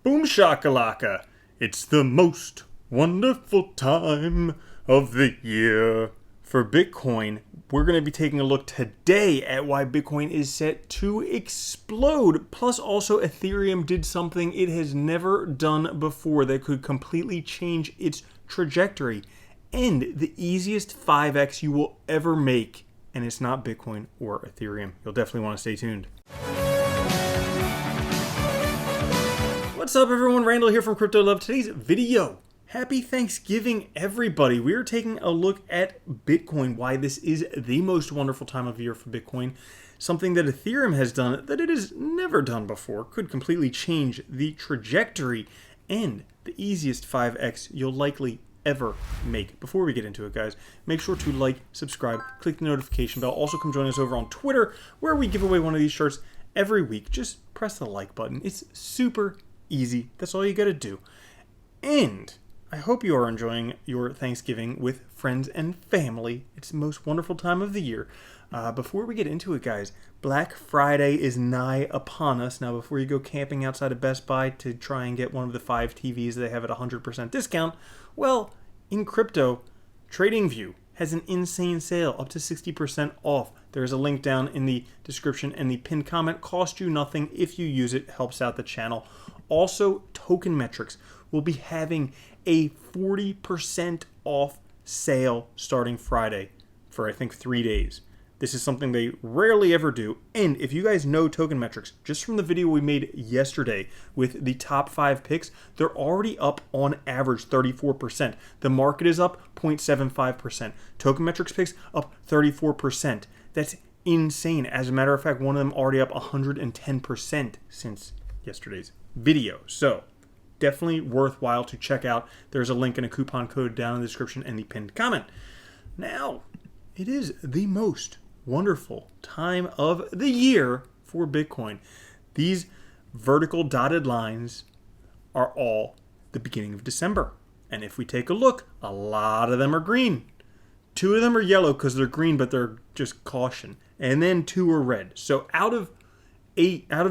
Boom shakalaka! It's the most wonderful time of the year. For Bitcoin, we're going to be taking a look today at why Bitcoin is set to explode. Plus, also, Ethereum did something it has never done before that could completely change its trajectory. And the easiest 5x you will ever make. And it's not Bitcoin or Ethereum. You'll definitely want to stay tuned. What's up, everyone? Randall here from Crypto Love. Today's video. Happy Thanksgiving, everybody. We are taking a look at Bitcoin, why this is the most wonderful time of year for Bitcoin. Something that Ethereum has done that it has never done before, could completely change the trajectory, and the easiest 5x you'll likely ever make. Before we get into it, guys, make sure to like, subscribe, click the notification bell. Also, come join us over on Twitter, where we give away one of these shirts every week. Just press the like button. It's super easy. That's all you got to do. And I hope you are enjoying your Thanksgiving with friends and family. It's the most wonderful time of the year. Before we get into it, guys, Black Friday is nigh upon us. Now, before you go camping outside of Best Buy to try and get one of the 5 TVs they have at 100% discount, well, in crypto, TradingView has an insane sale, up to 60% off. There's a link down in the description and the pinned comment. Cost you nothing if you use it. Helps out the channel. Also, Token Metrics will be having a 40% off sale starting Friday for, I think, 3 days. This is something they rarely ever do. And if you guys know Token Metrics, just from the video we made yesterday with the top 5 picks, they're already up on average 34%. The market is up 0.75%. Token Metrics picks up 34%. That's insane. As a matter of fact, one of them already up 110% since yesterday's video. So definitely worthwhile to check out. There's a link and a coupon code down in the description and the pinned comment. Now, it is the most wonderful time of the year for Bitcoin. These vertical dotted lines are all the beginning of December. And if we take a look, a lot of them are green. 2 of them are yellow because they're green, but they're just caution. And then 2 are red. So out of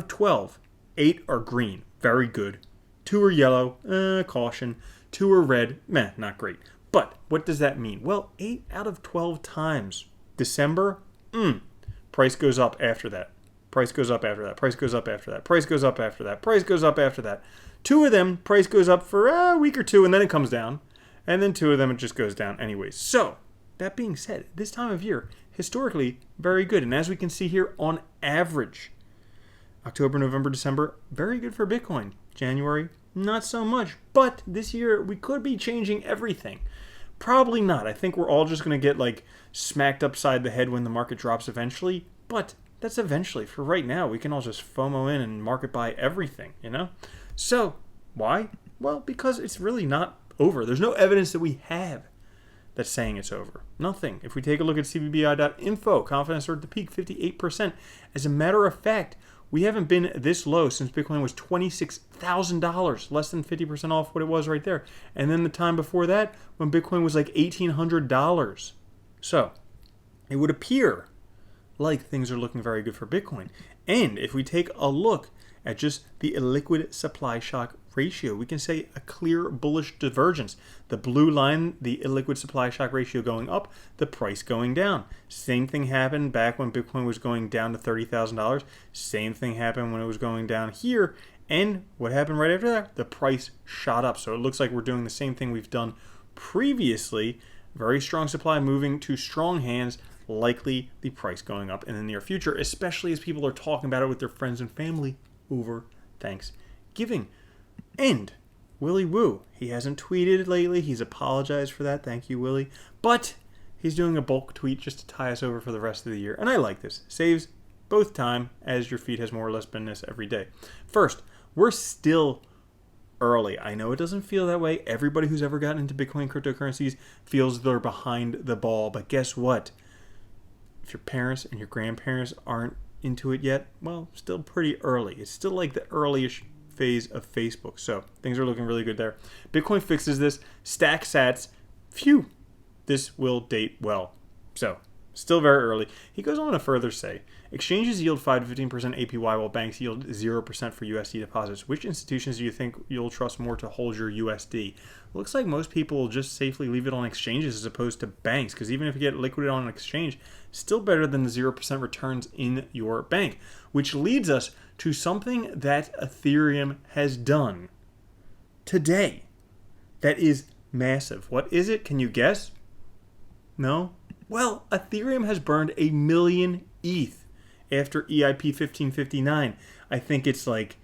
12, 8 are green. Very good. 2 are yellow, caution. 2 are red, meh, not great. But what does that mean? Well, 8 out of 12 times. December, price goes up after that. Price goes up after that. Price goes up after that. Price goes up after that. Price goes up after that. 2 of them, price goes up for a week or 2, and then it comes down. And then 2 of them, it just goes down anyways. So, that being said, this time of year, historically, very good. And as we can see here, on average, October, November, December, very good for Bitcoin. January, not so much. But this year, we could be changing everything. Probably not. I think we're all just going to get like smacked upside the head when the market drops eventually. But that's eventually. For right now, we can all just FOMO in and market buy everything, you know? So, why? Well, because it's really not over. There's no evidence that we have that's saying it's over. Nothing. If we take a look at cbbi.info, confidence at the peak, 58%. As a matter of fact, we haven't been this low since Bitcoin was $26,000, less than 50% off what it was right there. And then the time before that, when Bitcoin was like $1,800. So, it would appear like things are looking very good for Bitcoin. And if we take a look at just the illiquid supply shock ratio, we can say a clear bullish divergence. The blue line, the illiquid supply shock ratio going up, the price going down. Same thing happened back when Bitcoin was going down to $30,000. Same thing happened when it was going down here. And what happened right after that? The price shot up. So it looks like we're doing the same thing we've done previously. Very strong supply moving to strong hands, likely the price going up in the near future, especially as people are talking about it with their friends and family over Thanksgiving. And Willy Woo, he hasn't tweeted lately. He's apologized for that. Thank you, Willy. But he's doing a bulk tweet just to tie us over for the rest of the year. And I like this. Saves both time as your feed has more or less been this every day. First, we're still early. I know it doesn't feel that way. Everybody who's ever gotten into Bitcoin cryptocurrencies feels they're behind the ball. But guess what? If your parents and your grandparents aren't into it yet, well, still pretty early. It's still like the early-ish phase of Facebook. So things are looking really good there. Bitcoin fixes this. Stack sats. Phew. This will date well. So Still very early. He goes on to further say, exchanges yield 5 to 15% APY while banks yield 0% for USD deposits. Which institutions do you think you'll trust more to hold your USD? Looks like most people will just safely leave it on exchanges as opposed to banks, because even if you get liquid on an exchange, still better than the 0% returns in your bank. Which leads us to something that Ethereum has done today that is massive. What is it? Can you guess? No? Well, Ethereum has burned 1 million ETH after EIP 1559. I think it's like,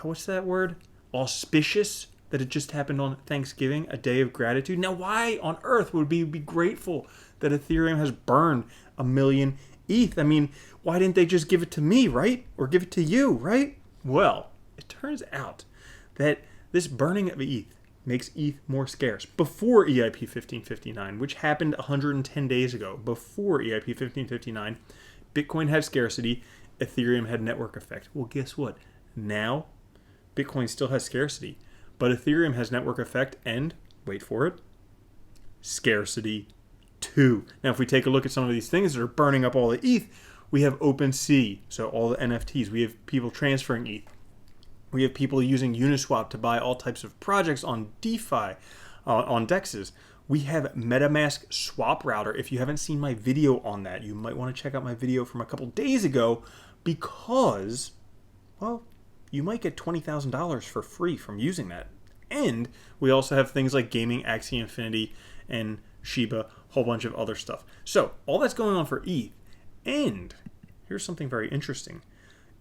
what's that word? Auspicious that it just happened on Thanksgiving, a day of gratitude. Now, why on earth would we be grateful that Ethereum has burned 1 million ETH? I mean, why didn't they just give it to me, right? Or give it to you, right? Well, it turns out that this burning of ETH makes ETH more scarce. Before EIP 1559, which happened 110 days ago, before EIP 1559, Bitcoin had scarcity, Ethereum had network effect. Well, guess what? Now, Bitcoin still has scarcity, but Ethereum has network effect and, wait for it, scarcity too. Now, if we take a look at some of these things that are burning up all the ETH, we have OpenSea, so all the NFTs. We have people transferring ETH. We have people using Uniswap to buy all types of projects on DeFi, on DEXs. We have MetaMask Swap Router. If you haven't seen my video on that, you might want to check out my video from a couple days ago because, well, you might get $20,000 for free from using that. And we also have things like Gaming, Axie Infinity, and Shiba, a whole bunch of other stuff. So all that's going on for ETH. And here's something very interesting.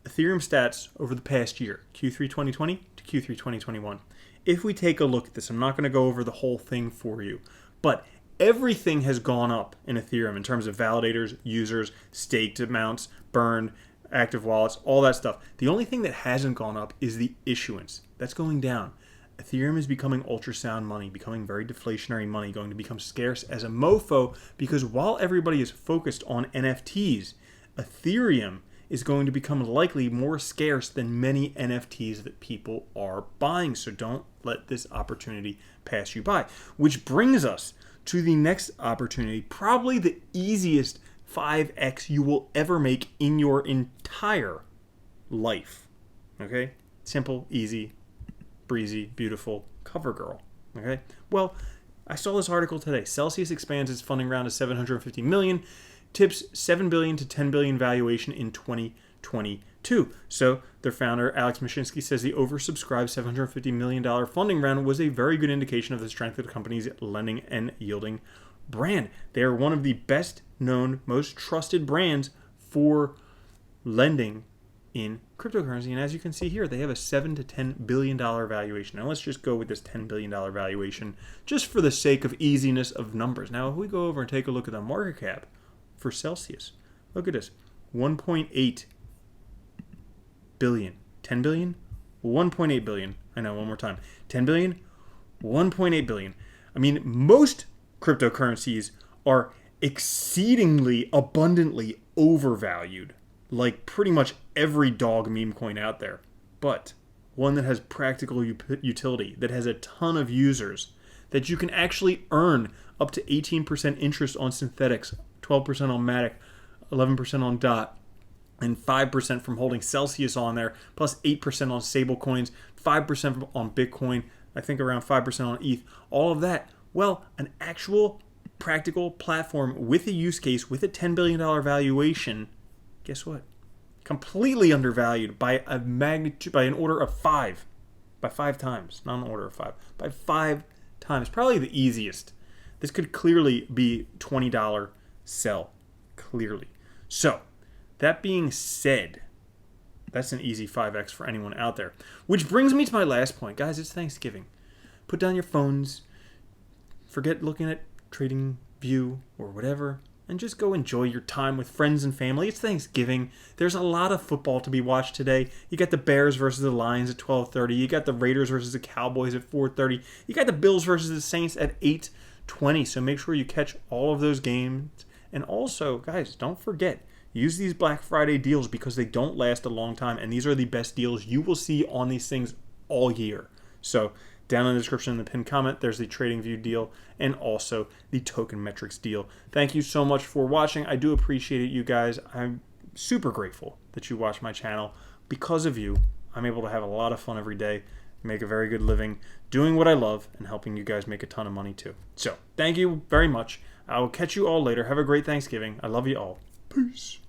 Ethereum stats over the past year, Q3 2020 to Q3 2021. If we take a look at this, I'm not going to go over the whole thing for you, but everything has gone up in Ethereum in terms of validators, users, staked amounts, burned, active wallets, all that stuff. The only thing that hasn't gone up is the issuance. That's going down. Ethereum is becoming ultrasound money, becoming very deflationary money, going to become scarce as a mofo because while everybody is focused on NFTs, Ethereum is going to become likely more scarce than many NFTs that people are buying. So don't let this opportunity pass you by. Which brings us to the next opportunity, probably the easiest 5x you will ever make in your entire life. Okay? Simple, easy, breezy, beautiful, cover girl. Okay? Well, I saw this article today. Celsius expands its funding round to $750 million. Tips $7 billion to $10 billion valuation in 2022. So their founder, Alex Mashinsky, says the oversubscribed $750 million funding round was a very good indication of the strength of the company's lending and yielding brand. They are one of the best known, most trusted brands for lending in cryptocurrency. And as you can see here, they have a $7 to $10 billion valuation. Now let's just go with this $10 billion valuation just for the sake of easiness of numbers. Now if we go over and take a look at the market cap for Celsius, look at this, 1.8 billion. 10 billion? 1.8 billion. I know, one more time. 10 billion? 1.8 billion. I mean, most cryptocurrencies are exceedingly abundantly overvalued, like pretty much every dog meme coin out there. But one that has practical utility, that has a ton of users, that you can actually earn up to 18% interest on synthetics, 12% on Matic, 11% on DOT, and 5% from holding Celsius on there, plus 8% on stable coins, 5% on Bitcoin, I think around 5% on ETH, all of that. Well, an actual practical platform with a use case, with a $10 billion valuation, guess what? Completely undervalued by a magnitude, by an order of 5. By 5 times, not an order of 5. By 5 times. Probably the easiest. This could clearly be $20 sell. Clearly. So, that being said, that's an easy 5x for anyone out there. Which brings me to my last point. Guys, it's Thanksgiving. Put down your phones. Forget looking at TradingView or whatever. And just go enjoy your time with friends and family. It's Thanksgiving. There's a lot of football to be watched today. You got the Bears versus the Lions at 12:30. You got the Raiders versus the Cowboys at 4:30. You got the Bills versus the Saints at 8:20. So make sure you catch all of those games. And also, guys, don't forget, use these Black Friday deals because they don't last a long time. And these are the best deals you will see on these things all year. So Down in the description in the pinned comment, there's the TradingView deal and also the Token Metrics deal. Thank you so much for watching. I do appreciate it, you guys. I'm super grateful that you watch my channel. Because of you, I'm able to have a lot of fun every day, make a very good living, doing what I love, and helping you guys make a ton of money too. So, thank you very much. I will catch you all later. Have a great Thanksgiving. I love you all. Peace.